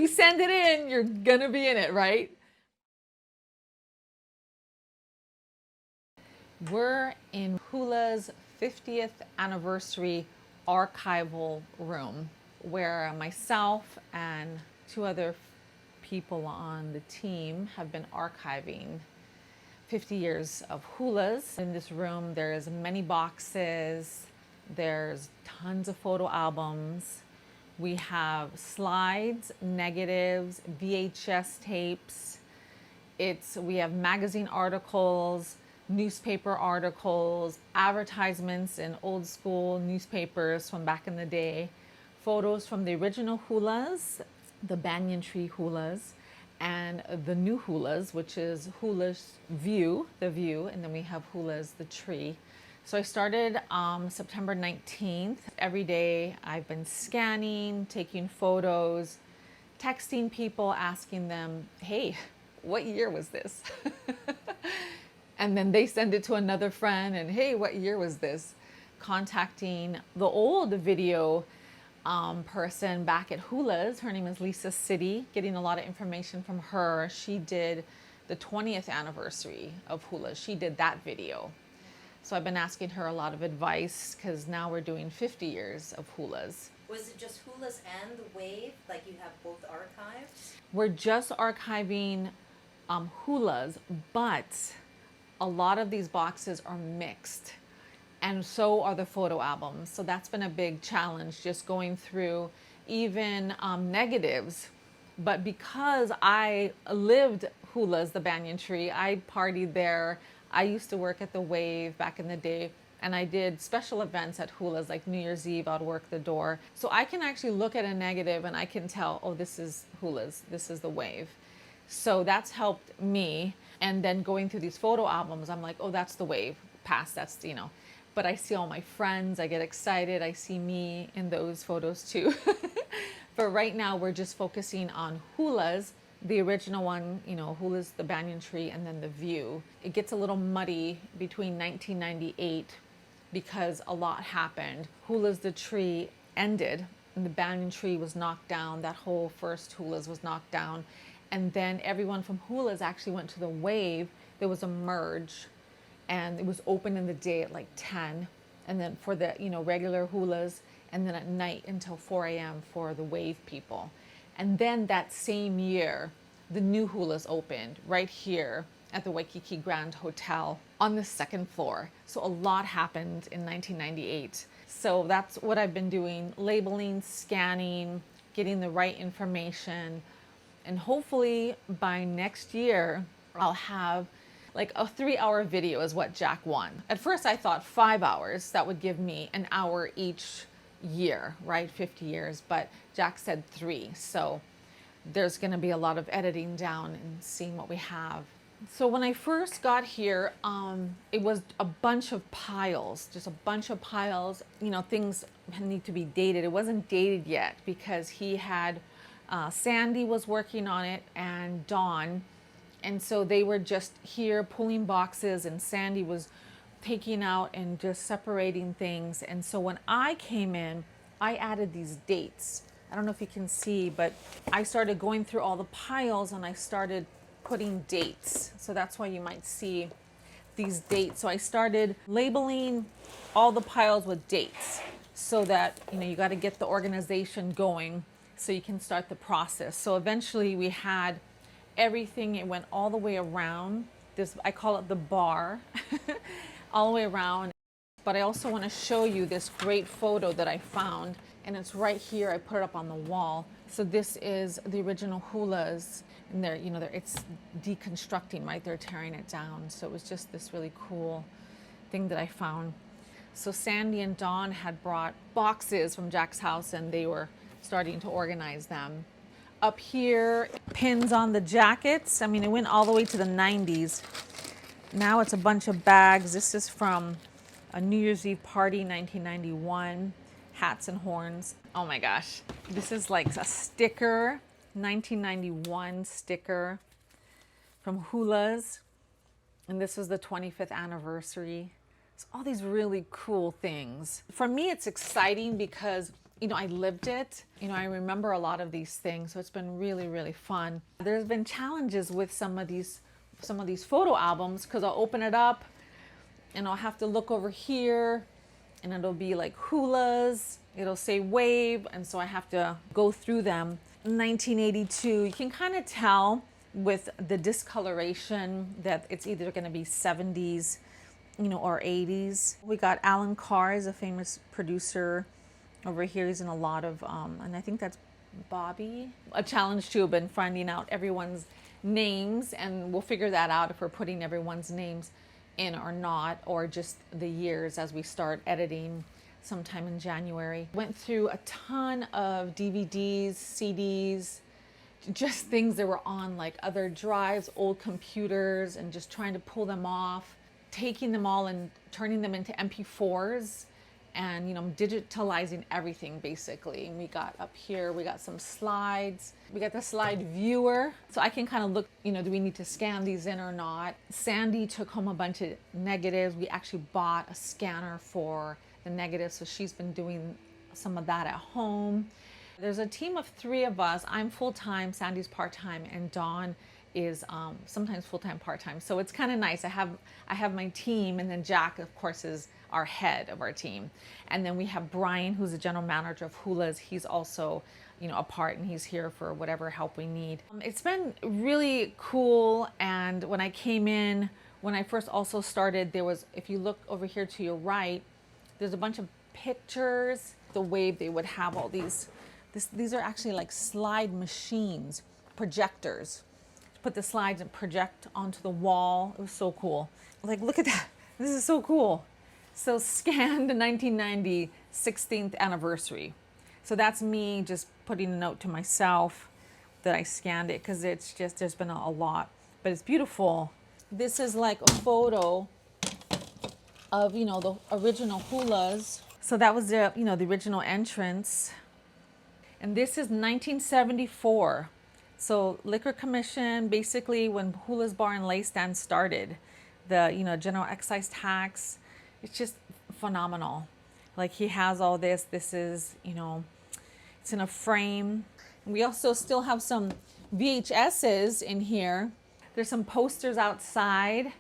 you send it in, you're gonna be in it, right? We're in Hula's 50th anniversary archival room where myself and two other people on the team have been archiving 50 years of Hulas. In this room, there's many boxes, there's tons of photo albums. We have slides, negatives, VHS tapes. We have magazine articles, newspaper articles, advertisements in old school newspapers from back in the day, photos from the original Hulas, the banyan tree Hulas, and the new Hulas, which is Hula's view, the view, and then we have Hula's the tree. So I started September 19th. Every day I've been scanning, taking photos, texting people, asking them, hey, what year was this? And then they send it to another friend and, hey, what year was this? Contacting the old video person back at Hula's. Her name is Lisa City, getting a lot of information from her. She did the 20th anniversary of Hula. She did that video. So I've been asking her a lot of advice because now we're doing 50 years of Hula's. Was it just Hula's and the Wave? Like you have both archives? We're just archiving Hula's, but a lot of these boxes are mixed, and so are the photo albums. So that's been a big challenge, just going through even negatives. But because I lived Hula's, the banyan tree, I partied there. I used to work at the Wave back in the day, and I did special events at Hula's, like New Year's Eve, I'd work the door. So I can actually look at a negative and I can tell, oh, this is Hula's, this is the Wave. So that's helped me. And then going through these photo albums, I'm like, oh, that's the Wave, past, that's, but I see all my friends, I get excited, I see me in those photos too. But right now we're just focusing on Hula's, the original one, Hula's the banyan tree, and then the view. It gets a little muddy between 1998 because a lot happened. Hula's the tree ended and the banyan tree was knocked down. That whole first Hula's was knocked down. And then everyone from Hula's actually went to the Wave. There was a merge and it was open in the day at like 10. And then for the, regular Hula's, and then at night until 4 a.m. for the Wave people. And then that same year, the new Hula's opened right here at the Waikiki Grand Hotel on the second floor. So a lot happened in 1998. So that's what I've been doing, labeling, scanning, getting the right information. And hopefully by next year, I'll have like a 3-hour video is what Jack won. At first I thought 5 hours, that would give me an hour each year, right? 50 years, but Jack said 3. So there's gonna be a lot of editing down and seeing what we have. So when I first got here, it was a bunch of piles, just a bunch of piles, things need to be dated. It wasn't dated yet because he had, Sandy was working on it and Dawn. And so they were just here pulling boxes and Sandy was taking out and just separating things. And so when I came in, I added these dates. I don't know if you can see, but I started going through all the piles and I started putting dates. So that's why you might see these dates. So I started labeling all the piles with dates so that, you got to get the organization going so you can start the process. So eventually we had everything. It went all the way around this, I call it the bar, all the way around. But I also want to show you this great photo that I found, and it's right here. I put it up on the wall. So this is the original Hula's, and it's deconstructing, right? They're tearing it down. So it was just this really cool thing that I found. So Sandy and Dawn had brought boxes from Jack's house, and they were starting to organize them. Up here, pins on the jackets. I mean, it went all the way to the 90s. Now it's a bunch of bags. This is from a New Year's Eve party, 1991. Hats and horns. Oh my gosh. This is like a sticker, 1991 sticker from Hula's. And this was the 25th anniversary. So all these really cool things. For me, it's exciting because I lived it. I remember a lot of these things, so it's been really, really fun. There's been challenges with some of these photo albums because I'll open it up and I'll have to look over here and it'll be like hulas, it'll say wave, and so I have to go through them. 1982, you can kind of tell with the discoloration that it's either going to be 70s, or 80s. We got Alan Carr, is a famous producer over here. He's in a lot of, and I think that's Bobby. A challenge too, been finding out everyone's names, and we'll figure that out if we're putting everyone's names in or not, or just the years as we start editing sometime in January. Went through a ton of DVDs, CDs, just things that were on like other drives, old computers, and just trying to pull them off, taking them all and turning them into MP4s, and digitalizing everything basically. And we got up here, we got some slides, we got the slide viewer, so I can kind of look, do we need to scan these in or not. Sandy took home a bunch of negatives. We actually bought a scanner for the negatives, so she's been doing some of that at home. There's a team of 3 of us. I'm full-time, Sandy's part-time, and Dawn is sometimes full-time, part-time. So it's kind of nice. I have my team, and then Jack, of course, is our head of our team. And then we have Brian, who's the general manager of Hula's. He's also, a part, and he's here for whatever help we need. It's been really cool. And when I came in, when I first also started, there was, if you look over here to your right, there's a bunch of pictures. The Wave, they would have all these are actually like slide machines, projectors. Put the slides and project onto the wall. It was so cool. Like, look at that. This is so cool. So scanned the 1990 16th anniversary. So that's me just putting a note to myself that I scanned it, because it's just, there's been a lot, but it's beautiful. This is like a photo of, the original Hulas. So that was the, the original entrance. And this is 1974. So Liquor Commission, basically when Hula's Bar and Lay Stand started, the, general excise tax, it's just phenomenal. Like, he has all this. This is, it's in a frame. We also still have some VHSs in here. There's some posters outside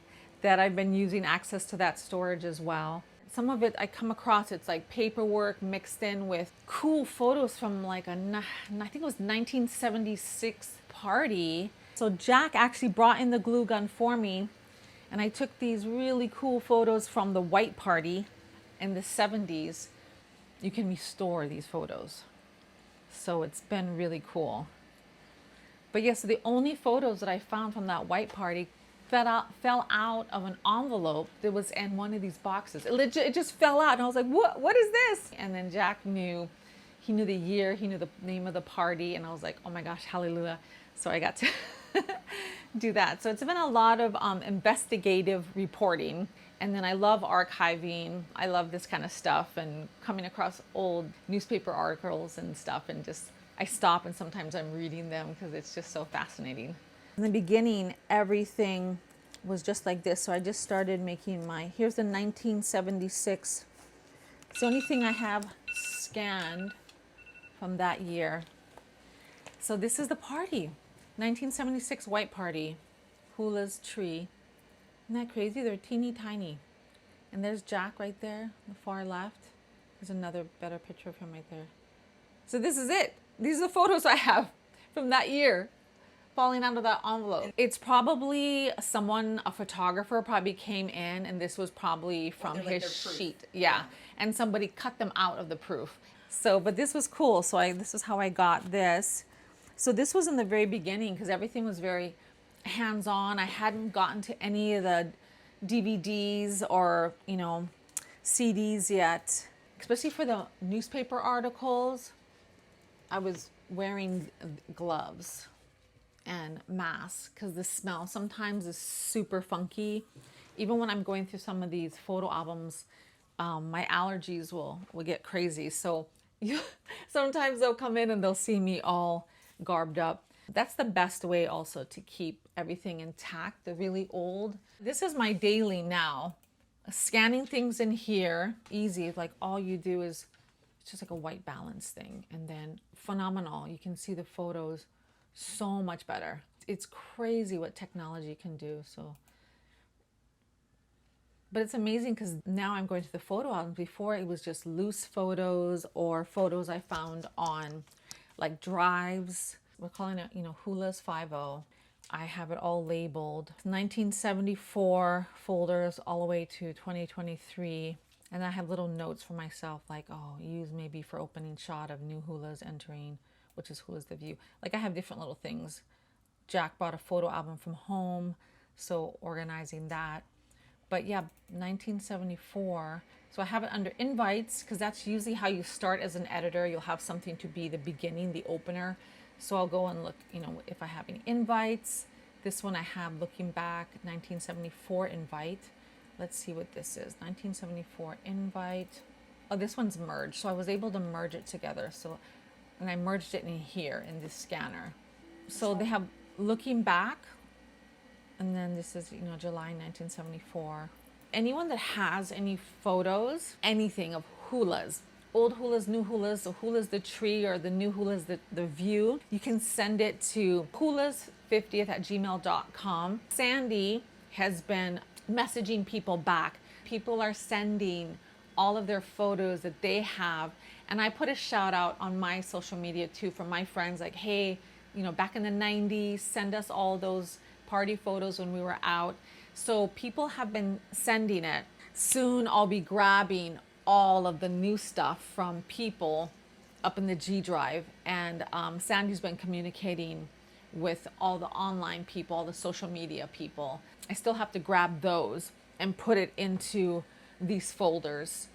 that I've been using access to that storage as well. Some of it I come across, it's like paperwork mixed in with cool photos from like I think it was 1976 party. So Jack actually brought in the glue gun for me, and I took these really cool photos from the white party in the 70s. You can restore these photos. So it's been really cool. But yes, the only photos that I found from that white party fell out of an envelope that was in one of these boxes. It just fell out, and I was like, what is this? And then Jack knew the year, he knew the name of the party, and I was like, oh my gosh, hallelujah. So I got to do that. So it's been a lot of investigative reporting. And then I love archiving. I love this kind of stuff, and coming across old newspaper articles and stuff, and just, I stop and sometimes I'm reading them because it's just so fascinating. In the beginning, everything was just like this. So I just started making here's the 1976. It's the only thing I have scanned from that year. So this is the party, 1976 white party, Hula's tree. Isn't that crazy? They're teeny tiny. And there's Jack right there, the far left. There's another better picture of him right there. So this is it. These are the photos I have from that year, falling out of that envelope. It's probably a photographer probably came in, and this was probably from his sheet. Yeah. And somebody cut them out of the proof. So, but this was cool. So this is how I got this. So this was in the very beginning, because everything was very hands-on. I hadn't gotten to any of the DVDs or, CDs yet. Especially for the newspaper articles, I was wearing gloves and masks because the smell sometimes is super funky. Even when I'm going through some of these photo albums, my allergies will get crazy. So sometimes they'll come in and they'll see me all garbed up. That's the best way also to keep everything intact, the really old. This is my daily now. Scanning things in here, easy. Like all you do is It's just like a white balance thing. And then phenomenal. You can see the photos so much better. It's crazy what technology can do. So, but it's amazing because now I'm going to the photo albums. Before it was just loose photos or photos I found on like drives. We're calling it, Hula's 50. I have it all labeled. 1974 folders all the way to 2023. And I have little notes for myself like, oh, use maybe for opening shot of new Hulas entering, which is Hula's the View. Like I have different little things. Jack brought a photo album from home, so organizing that. But yeah, 1974. So I have it under invites because that's usually how you start as an editor. You'll have something to be the beginning, the opener. So I'll go and look, if I have any invites. This one I have looking back, 1974 invite. Let's see what this is. 1974 invite. Oh, this one's merged. So I was able to merge it together. So, and I merged it in here in this scanner. So they have looking back. And then this is, July 1974. Anyone that has any photos, anything of hulas, old hulas, new hulas, the hulas the tree or the new hulas the view, you can send it to hulas50@gmail.com. Sandy has been messaging people back. People are sending all of their photos that they have. And I put a shout out on my social media too from my friends like, hey, back in the 90s, send us all those party photos when we were out. So people have been sending it. Soon I'll be grabbing all of the new stuff from people up in the G Drive. And Sandy's been communicating with all the online people, all the social media people. I still have to grab those and put it into these folders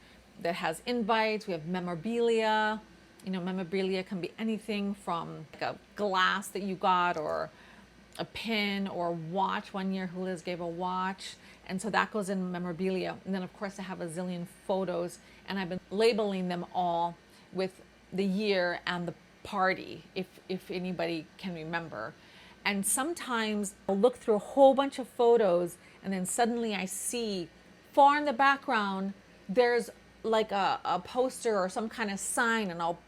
that has invites. We have memorabilia. Memorabilia can be anything from like a glass that you got or a pin or a watch. One year Hula's gave a watch, and so that goes in memorabilia. And then of course I have a zillion photos, and I've been labeling them all with the year and the party if anybody can remember. And sometimes I'll look through a whole bunch of photos and then suddenly I see far in the background there's like a poster or some kind of sign, and I'll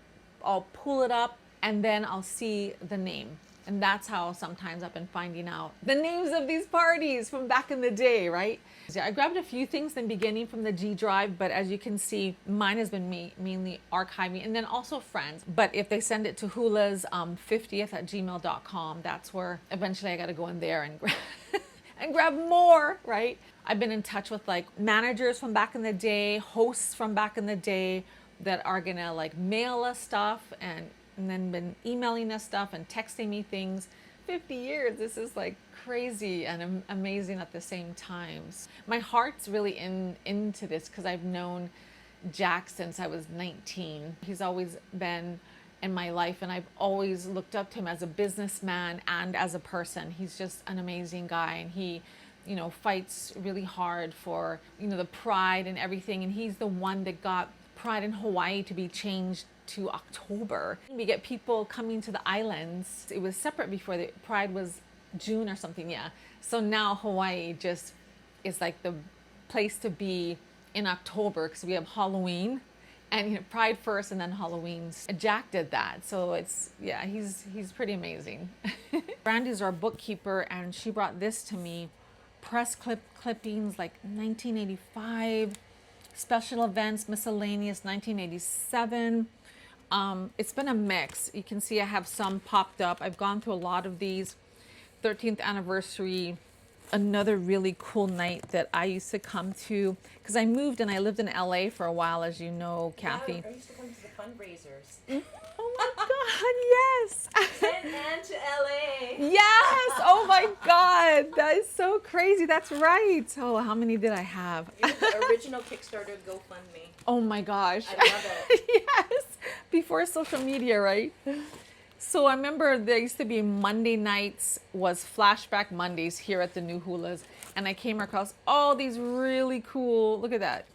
pull it up and then I'll see the name. And that's how sometimes I've been finding out the names of these parties from back in the day, right? So I grabbed a few things in the beginning from the G Drive, but as you can see, mine has been mainly archiving and then also friends. But if they send it to Hula's 50th@gmail.com, that's where eventually I got to go in there and and grab more, right? I've been in touch with like managers from back in the day, hosts from back in the day that are gonna like mail us stuff and then been emailing us stuff and texting me things. 50 years, this is like crazy and amazing at the same time. My heart's really into this because I've known Jack since I was 19. He's always been in my life and I've always looked up to him as a businessman and as a person. He's just an amazing guy, and he fights really hard for the pride and everything, and he's the one that got Pride in Hawaii to be changed to October. We get people coming to the islands. It was separate before. The Pride was June or something, yeah. So now Hawaii just is like the place to be in October because we have Halloween and Pride first and then Halloween. Jack did that, so it's, yeah, he's pretty amazing. Brandy's our bookkeeper, and she brought this to me. Press clippings like 1985. Special events, miscellaneous, 1987. It's been a mix. You can see I have some popped up. I've gone through a lot of these. 13th anniversary, another really cool night that I used to come to because I moved and I lived in LA for a while, as you know, Kathy. Yeah, I used to come to the fundraisers. Oh my God, yes. Send Anne to LA. Yes. Oh my God. That is so crazy. That's right. Oh, how many did I have? You're the original Kickstarter GoFundMe. Oh my gosh. I love it. Yes. Before social media, right? So I remember there used to be Monday nights was Flashback Mondays here at the New Hulas. And I came across all these really cool, look at that.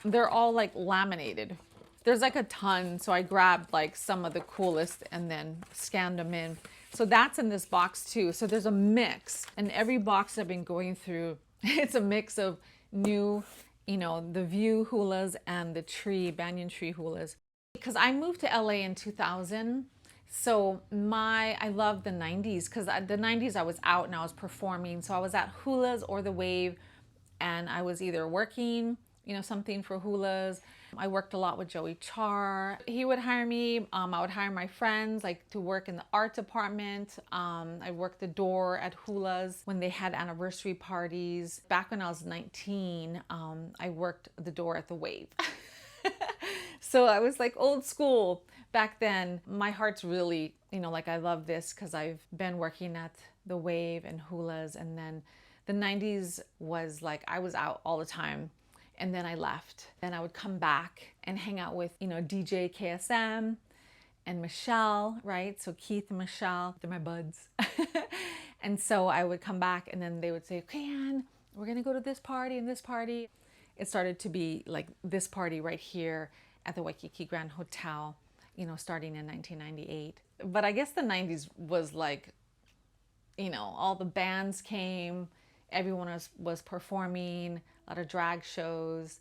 They're all like laminated. There's like a ton, so I grabbed like some of the coolest and then scanned them in. So that's in this box too. So there's a mix, and every box I've been going through, it's a mix of new, the view hulas and the tree, banyan tree hulas. Because I moved to LA in 2000. So I love the 90s because the 90s I was out and I was performing. So I was at Hula's or the Wave and I was either working, something for Hula's. I worked a lot with Joey Char. He would hire me. I would hire my friends like to work in the art department. I worked the door at Hula's when they had anniversary parties. Back when I was 19, I worked the door at the Wave. So I was like old school back then. My heart's really, like I love this because I've been working at the Wave and Hula's, and then the 90s was like I was out all the time. And then I left. Then I would come back and hang out with, DJ KSM and Michelle, right? So Keith and Michelle, they're my buds. And so I would come back and then they would say, okay, Anne, we're gonna go to this party and this party. It started to be like this party right here at the Waikiki Grand Hotel, starting in 1998. But I guess the 90s was like, all the bands came, everyone was performing, a lot of drag shows.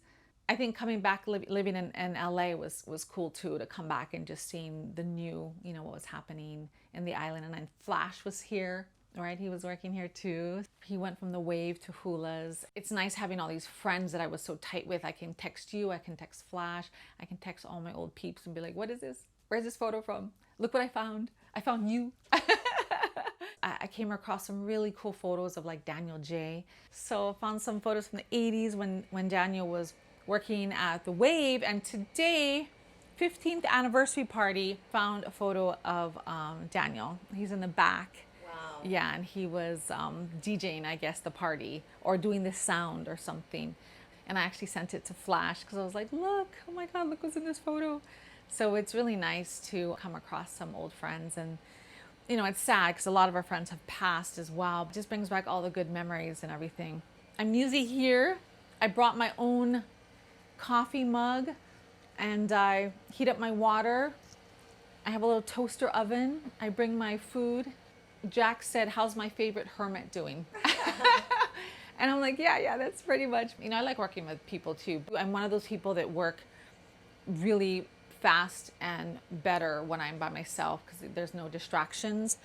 I think coming back, living in LA was cool too, to come back and just seeing the new, what was happening in the island. And then Flash was here, right? He was working here too. He went from the Wave to Hula's. It's nice having all these friends that I was so tight with. I can text you, I can text Flash, I can text all my old peeps and be like, what is this? Where's this photo from? Look what I found. I found you. I came across some really cool photos of like Daniel J. So I found some photos from the 80s when Daniel was working at the Wave. And today, 15th anniversary party, found a photo of Daniel. He's in the back. Wow. Yeah, and he was DJing, I guess, the party or doing the sound or something. And I actually sent it to Flash because I was like, look, oh my God, look what's in this photo. So it's really nice to come across some old friends. And it's sad because a lot of our friends have passed as well. It just brings back all the good memories and everything. I'm using here. I brought my own coffee mug and I heat up my water. I have a little toaster oven. I bring my food. Jack said, how's my favorite hermit doing? And I'm like, yeah, that's pretty much. I like working with people too. I'm one of those people that work really fast and better when I'm by myself because there's no distractions.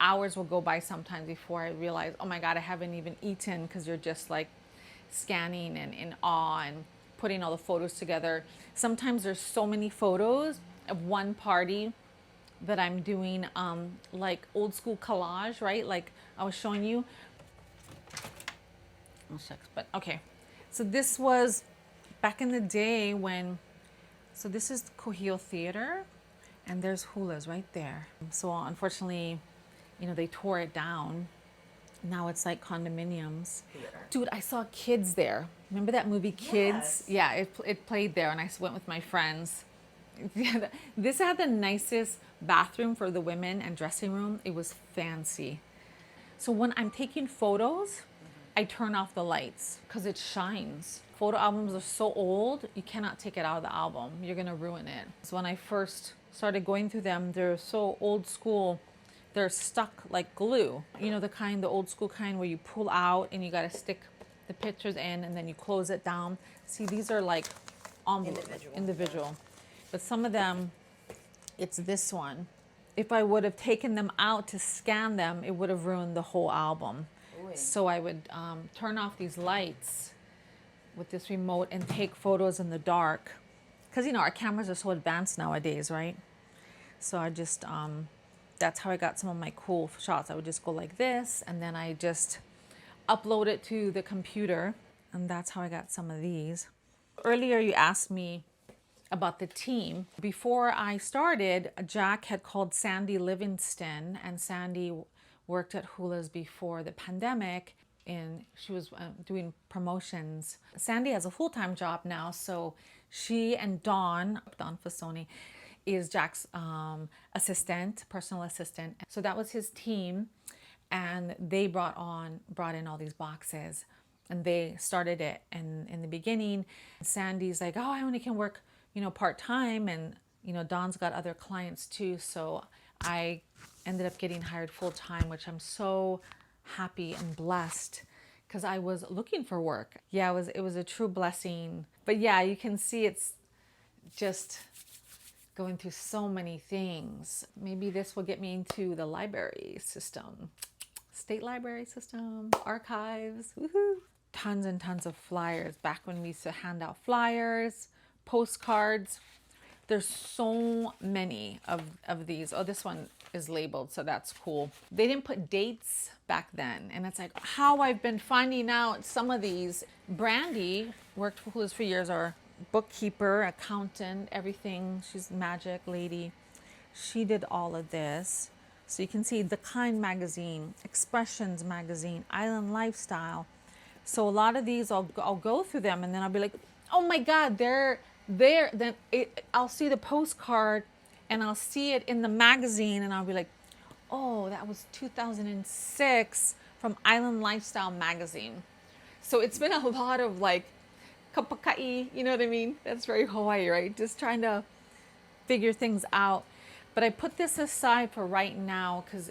Hours will go by sometimes before I realize, oh my God, I haven't even eaten, because you're just like scanning and in awe and putting all the photos together. Sometimes there's so many photos of one party that I'm doing like old school collage, right? Like I was showing you. Oh shucks, but okay. So this was back in the day when. So this is the Kuhio Theater, and there's Hula's right there. So unfortunately, they tore it down. Now it's like condominiums. Theater. Dude, I saw Kids there. Remember that movie Kids? Yes. Yeah, it played there, and I went with my friends. This had the nicest bathroom for the women and dressing room. It was fancy. So when I'm taking photos, I turn off the lights because it shines. Photo albums are so old, you cannot take it out of the album. You're gonna ruin it. So when I first started going through them, they're so old school, they're stuck like glue. The old school kind where you pull out and you gotta stick the pictures in and then you close it down. See, these are like individual. But some of them, it's this one. If I would have taken them out to scan them, it would have ruined the whole album. Ooh. So I would turn off these lights with this remote and take photos in the dark. Because, our cameras are so advanced nowadays, right? So I just, that's how I got some of my cool shots. I would just go like this, and then I just upload it to the computer, and that's how I got some of these. Earlier you asked me about the team. Before I started, Jack had called Sandy Livingston, and Sandy worked at Hula's before the pandemic, and she was doing promotions. Sandy has a full-time job now, so she and Dawn Fasoni is Jack's personal assistant. So that was his team, and they brought in all these boxes, and they started it. And in the beginning, Sandy's like, oh, I only can work, part-time, and Dawn's got other clients too. So I ended up getting hired full-time, which I'm so happy and blessed because I was looking for work. Yeah, it was a true blessing. But yeah, you can see it's just going through so many things. Maybe this will get me into the library system, state library system, archives, woohoo. Tons and tons of flyers. Back when we used to hand out flyers, postcards. There's so many of these. Oh, this one is labeled, so that's cool. They didn't put dates back then. And it's like how I've been finding out some of these. Brandy worked for Hula's for years, our bookkeeper, accountant, everything. She's a magic lady. She did all of this. So you can see The Kind magazine, Expressions magazine, Island Lifestyle. So a lot of these, I'll go through them and then I'll be like, oh my God, they're there. Then I'll see the postcard and I'll see it in the magazine and I'll be like, oh, that was 2006 from Island Lifestyle magazine. So it's been a lot of like kapakai, you know what I mean? That's very Hawaii, right? Just trying to figure things out. But I put this aside for right now because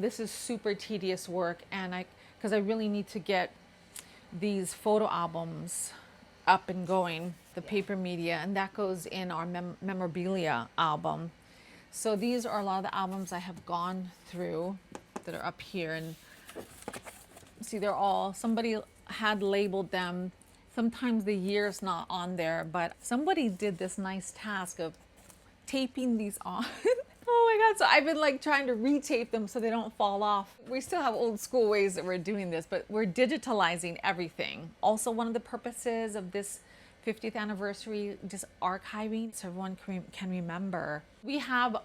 this is super tedious work, and because I really need to get these photo albums up and going, the paper media, and that goes in our memorabilia album. So these are a lot of the albums I have gone through that are up here, and see, they're all, somebody had labeled them. Sometimes the year's not on there, but somebody did this nice task of taping these on. Oh my God. So I've been like trying to retape them so they don't fall off. We still have old school ways that we're doing this, but we're digitalizing everything. Also, one of the purposes of this 50th anniversary, just archiving so everyone can remember. We have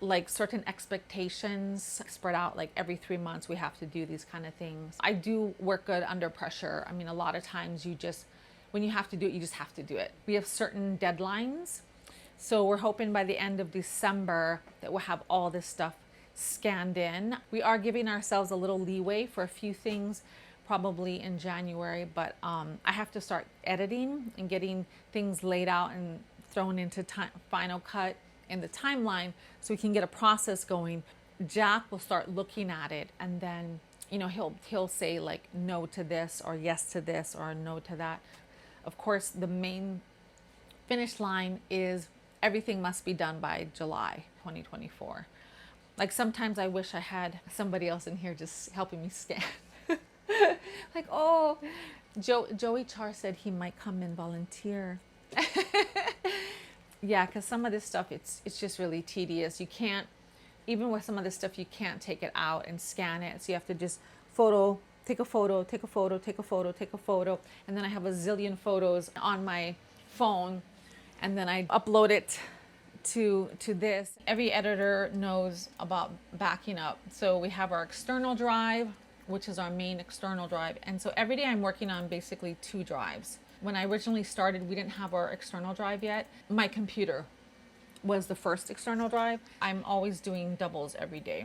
like certain expectations spread out, like every 3 months we have to do these kind of things. I do work good under pressure. I mean, a lot of times when you have to do it, you just have to do it. We have certain deadlines. So we're hoping by the end of December that we'll have all this stuff scanned in. We are giving ourselves a little leeway for a few things, probably in January, but I have to start editing and getting things laid out and thrown into Final Cut in the timeline so we can get a process going. Jack will start looking at it, and then he'll say like no to this or yes to this or no to that. Of course, the main finish line is everything must be done by July 2024. Like sometimes I wish I had somebody else in here just helping me scan. Like, oh, Joey Char said he might come and volunteer. Yeah, because some of this stuff, it's just really tedious. You can't, even with some of this stuff, you can't take it out and scan it. So you have to just take a photo, take a photo, take a photo, take a photo. And then I have a zillion photos on my phone. And then I upload it to this. Every editor knows about backing up. So we have our external drive, which is our main external drive. And so every day I'm working on basically 2 drives. When I originally started, we didn't have our external drive yet. My computer was the first external drive. I'm always doing doubles every day.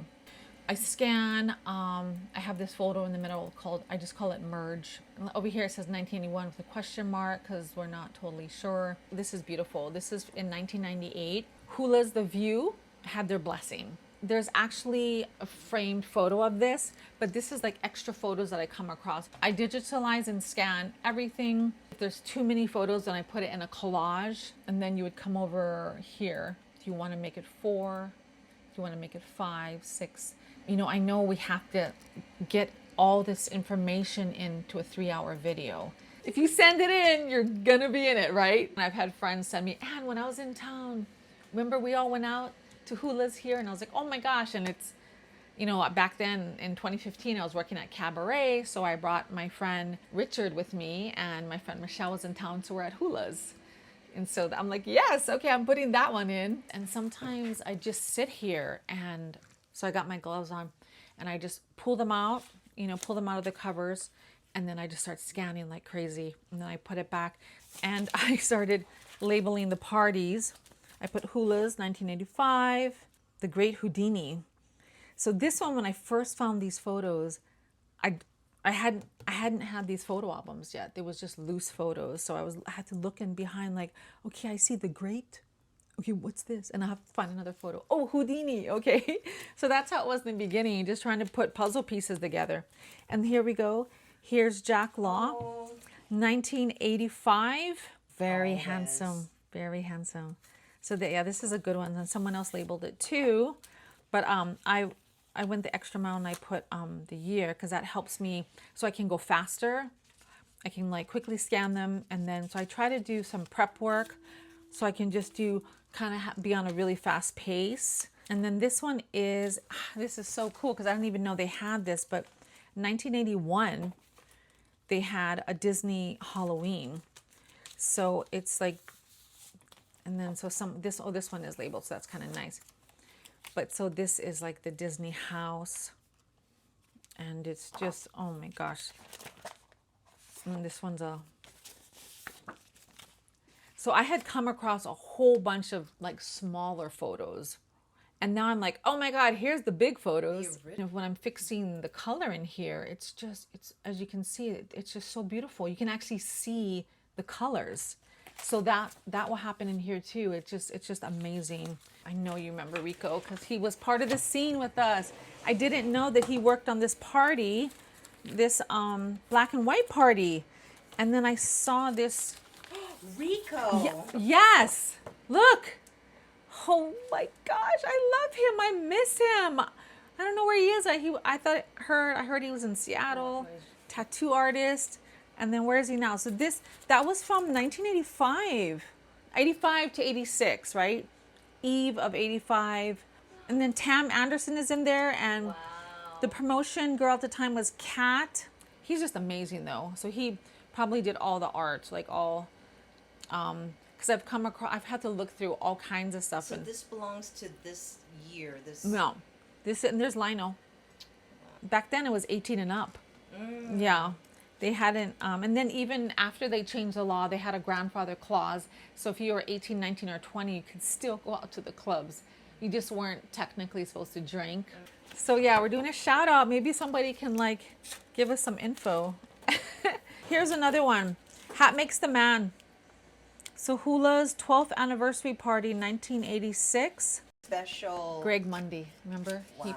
I scan, I have this photo in the middle I just call it merge. Over here it says 1981 with a question mark because we're not totally sure. This is beautiful. This is in 1998. Hula's The View had their blessing. There's actually a framed photo of this, but this is like extra photos that I come across. I digitalize and scan everything. If there's too many photos, then I put it in a collage, and then you would come over here. If you want to make it 4, if you want to make it 5, 6. I know we have to get all this information into a 3-hour video. If you send it in, you're gonna be in it, right? And I've had friends send me, Anne, when I was in town, remember we all went out to Hula's here? And I was like, oh my gosh. And it's, back then in 2015, I was working at Cabaret. So I brought my friend Richard with me, and my friend Michelle was in town, so we're at Hula's. And so I'm like, yes, okay, I'm putting that one in. And sometimes I just sit here, and so I got my gloves on and I just pull them out of the covers, and then I just start scanning like crazy. And then I put it back, and I started labeling the parties. I put Hula's 1985, The Great Houdini. So this one, when I first found these photos, I hadn't had these photo albums yet. There was just loose photos. So I had to look in behind like, okay, I see The Great. Okay, what's this? And I have to find another photo. Oh, Houdini, okay. So that's how it was in the beginning, just trying to put puzzle pieces together. And here we go. Here's Jack Law, 1985. Very handsome, very handsome. So yeah, this is a good one. And someone else labeled it too, but I went the extra mile and I put the year because that helps me so I can go faster. I can like quickly scan them, and then so I try to do some prep work so I can just do kind of be on a really fast pace. And then this one is this is so cool because I didn't even know they had this, but 1981 they had a Disney Halloween. So it's like, and then so this one is labeled, so that's kind of nice. But so this is like the Disney house, and it's just, oh my gosh. And this one's so I had come across a whole bunch of like smaller photos, and now I'm like, oh my God, here's the big photos. When I'm fixing the color in here, it's as you can see, it's just so beautiful. You can actually see the colors. So that will happen in here too. It's just amazing. I know you remember Rico because he was part of the scene with us. I didn't know that he worked on this party, this black and white party. And then I saw this. Rico. Yes. Look. Oh my gosh, I love him. I miss him. I don't know where he is. I heard he was in Seattle, tattoo artist. And then where is he now? So that was from 1985, 85 to 86, right? Eve of 85. And then Tam Anderson is in there, and Wow. the promotion girl at the time was Kat. He's just amazing though. So he probably did all the art, like all, because I've had to look through all kinds of stuff. So this belongs to this year. No, and there's Lino. Back then it was 18 and up. Yeah. They hadn't, and then even after they changed the law, they had a grandfather clause. So if you were 18, 19, or 20, you could still go out to the clubs. You just weren't technically supposed to drink. So yeah, we're doing a shout out. Maybe somebody can like give us some info. Here's another one. Hat makes the man. So Hula's 12th anniversary party, 1986. Special. Greg Mundy, remember? Wow.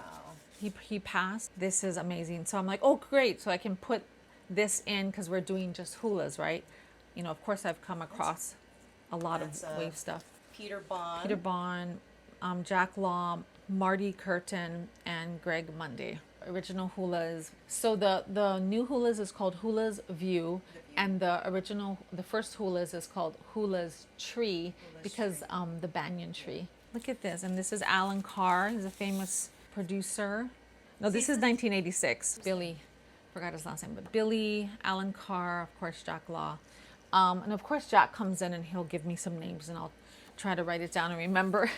He passed. This is amazing. So I'm like, oh great. So I can put this in because we're doing just Hulas, right? You know, of course I've come across a lot of wave stuff. Peter Bond. Peter Bond, Jack Law, Marty Curtin, and Greg Mundy. Original Hulas. So the new Hulas is called Hula's View, and the first Hulas is called Hula's Tree because the banyan tree. Look at this, and this is Alan Carr. He's a famous producer. No, this is 1986. Billy. Forgot his last name, but Billy, Alan Carr, of course, Jack Law. And of course, Jack comes in and he'll give me some names and I'll try to write it down and remember.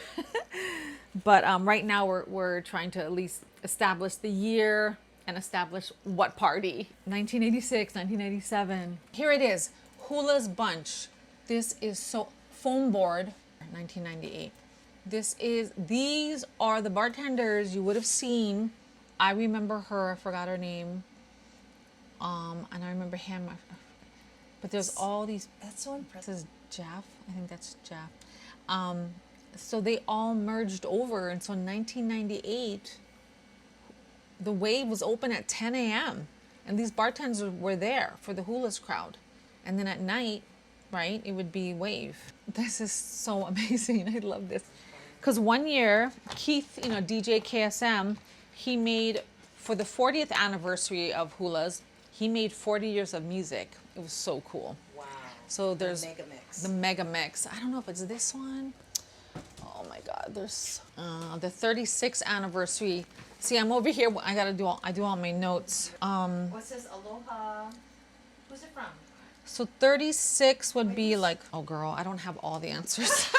But right now we're trying to at least establish the year and establish what party. 1986, 1987. Here it is, Hula's Bunch. This is so foam board, 1998. These are the bartenders you would have seen. I remember her, I forgot her name. And I remember him, but there's all these. That's so impressive. This is Jeff. I think that's Jeff. So they all merged over, and so in 1998, the Wave was open at 10 a.m. and these bartenders were there for the Hula's crowd, and then at night, right, it would be Wave. This is so amazing. I love this, because one year Keith, DJ KSM, he made for the 40th anniversary of Hula's. He made 40 years of music. It was so cool. Wow. So there's the mega mix. I don't know if it's this one. Oh my God. There's the 36th anniversary. See, I'm over here. I do all my notes. What's this? Aloha. Who's it from? So 36 would be like, oh girl, I don't have all the answers.